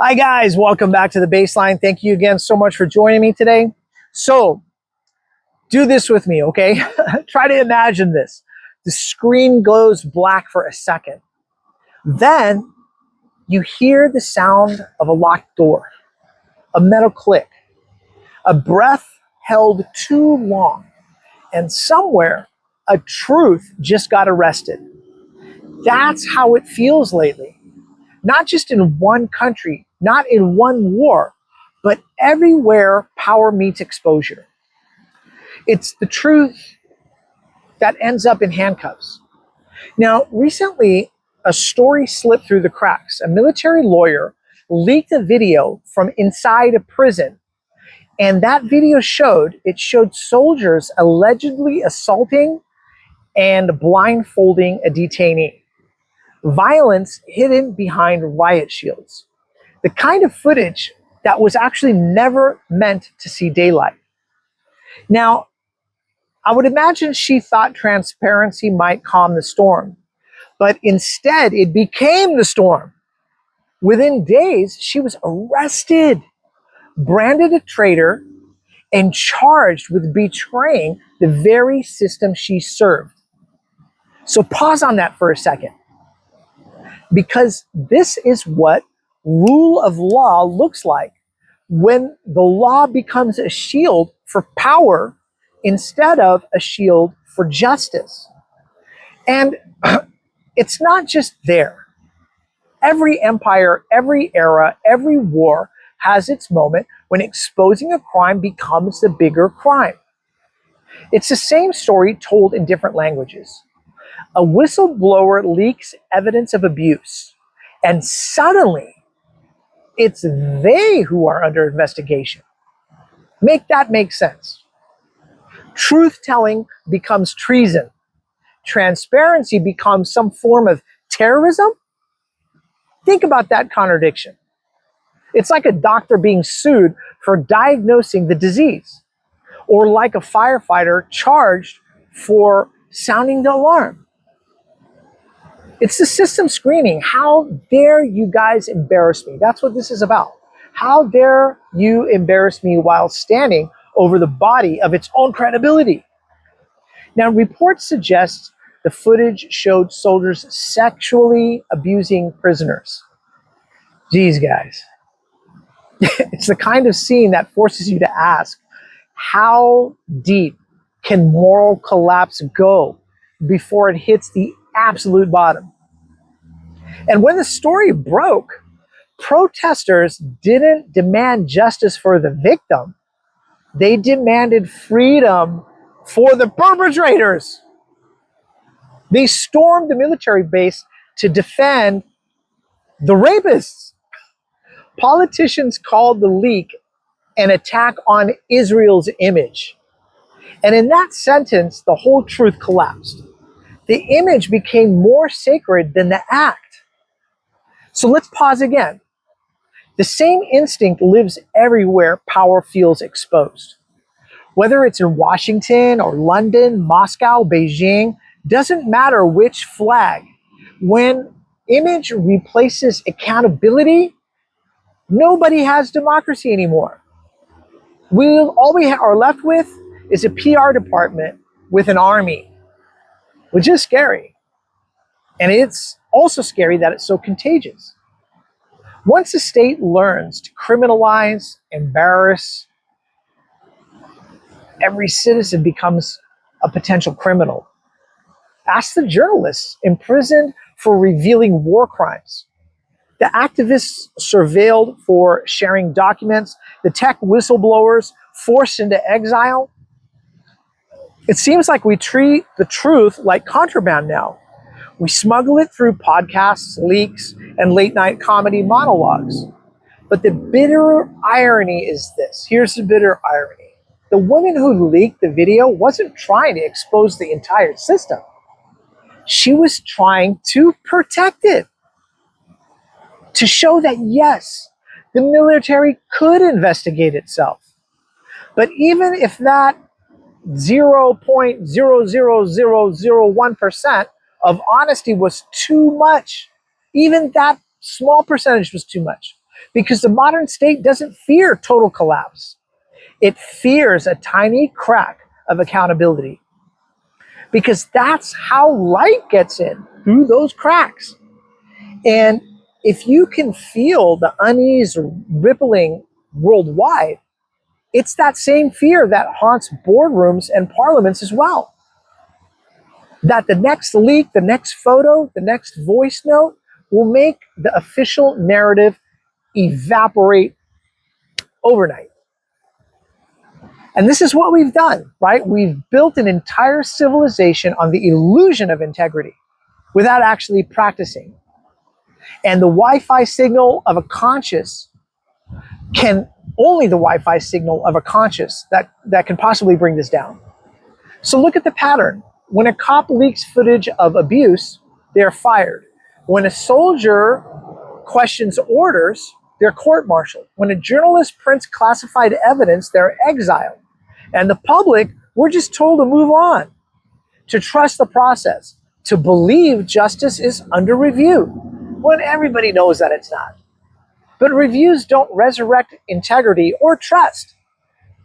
Hi guys, welcome back to the Baseline. Thank you again so much for joining me today. So, do this with me, okay? Try to imagine this. The screen glows black for a second. Then, you hear the sound of a locked door, a metal click, a breath held too long, and somewhere, a truth just got arrested. That's how it feels lately. Not just in one country, not in one war, but everywhere power meets exposure. It's the truth that ends up in handcuffs. Now, recently, a story slipped through the cracks. A military lawyer leaked a video from inside a prison, and that video showed soldiers allegedly assaulting and blindfolding a detainee. Violence hidden behind riot shields. The kind of footage that was actually never meant to see daylight. Now, I would imagine she thought transparency might calm the storm, but instead it became the storm. Within days, she was arrested, branded a traitor, and charged with betraying the very system she served. So pause on that for a second, because this is what rule of law looks like when the law becomes a shield for power instead of a shield for justice. And it's not just there. Every empire, every era, every war has its moment when exposing a crime becomes the bigger crime. It's the same story told in different languages. A whistleblower leaks evidence of abuse, and suddenly it's they who are under investigation. Make that make sense. Truth-telling becomes treason. Transparency becomes some form of terrorism. Think about that contradiction. It's like a doctor being sued for diagnosing the disease, or like a firefighter charged for sounding the alarm. It's the system screaming, how dare you guys embarrass me? That's what this is about. How dare you embarrass me while standing over the body of its own credibility? Now, reports suggest the footage showed soldiers sexually abusing prisoners. Geez, guys. It's the kind of scene that forces you to ask, how deep can moral collapse go before it hits the absolute bottom? And when the story broke, protesters didn't demand justice for the victim. They demanded freedom for the perpetrators. They stormed the military base to defend the rapists. Politicians called the leak an attack on Israel's image. And in that sentence, the whole truth collapsed. The image became more sacred than the act. So let's pause again. The same instinct lives everywhere power feels exposed. Whether it's in Washington or London, Moscow, Beijing, doesn't matter which flag. When image replaces accountability, nobody has democracy anymore. All we are left with is a PR department with an army, which is scary. And it's also scary that it's so contagious. Once the state learns to criminalize, embarrass, every citizen becomes a potential criminal. Ask the journalists imprisoned for revealing war crimes, the activists surveilled for sharing documents, the tech whistleblowers forced into exile. It seems like we treat the truth like contraband now. We smuggle it through podcasts, leaks, and late-night comedy monologues. But the bitter irony is this. Here's the bitter irony. The woman who leaked the video wasn't trying to expose the entire system. She was trying to protect it. To show that, yes, the military could investigate itself. But even if that 0.00001% of honesty was too much, even that small percentage was too much, Because the modern state doesn't fear total collapse. It fears a tiny crack of accountability. Because that's how light gets in, through those cracks. And if you can feel the unease rippling worldwide, it's that same fear that haunts boardrooms and parliaments as well. That the next leak, the next photo, the next voice note will make the official narrative evaporate overnight. And this is what we've done, right? We've built an entire civilization on the illusion of integrity without actually practicing. And the Wi-Fi signal of a conscious only the Wi-Fi signal of a conscious that can possibly bring this down. So look at the pattern. When a cop leaks footage of abuse, they're fired. When a soldier questions orders, they're court-martialed. When a journalist prints classified evidence, they're exiled. And the public, we're just told to move on, to trust the process, to believe justice is under review, when everybody knows that it's not. But reviews don't resurrect integrity or trust.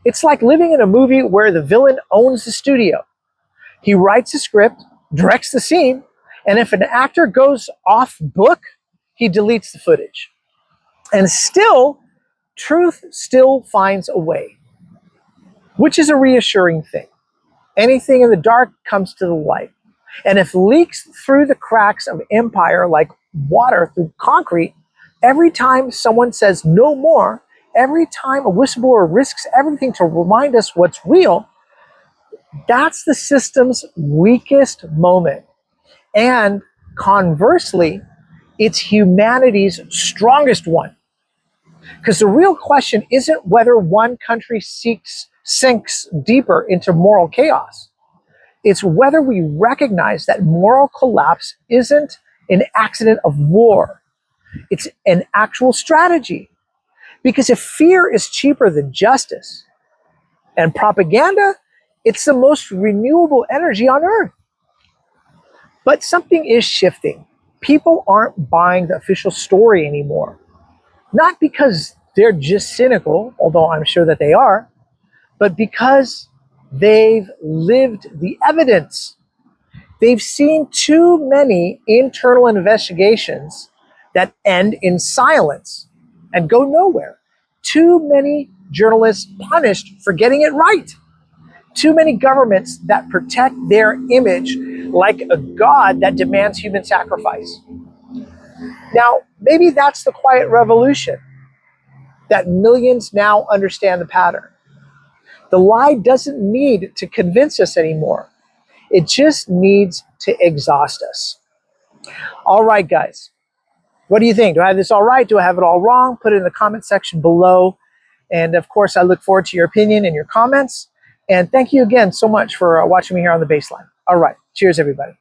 It's like living in a movie where the villain owns the studio. He writes the script, directs the scene, and if an actor goes off book, he deletes the footage. And still, truth still finds a way, which is a reassuring thing. Anything in the dark comes to the light. And if leaks through the cracks of empire like water through concrete, every time someone says no more, every time a whistleblower risks everything to remind us what's real, that's the system's weakest moment. And conversely, it's humanity's strongest one. Because the real question isn't whether one country sinks deeper into moral chaos. It's whether we recognize that moral collapse isn't an accident of war. It's an actual strategy. Because if fear is cheaper than justice and propaganda, it's the most renewable energy on earth. But something is shifting. People aren't buying the official story anymore. Not because they're just cynical, although I'm sure that they are, but because they've lived the evidence. They've seen too many internal investigations that end in silence and go nowhere. Too many journalists punished for getting it right. Too many governments that protect their image like a god that demands human sacrifice. Now, maybe that's the quiet revolution, that millions now understand the pattern. The lie doesn't need to convince us anymore. It just needs to exhaust us. All right, guys. What do you think? Do I have this all right? Do I have it all wrong? Put it in the comment section below. And of course, I look forward to your opinion and your comments. And thank you again so much for watching me here on The Baseline. All right. Cheers, everybody.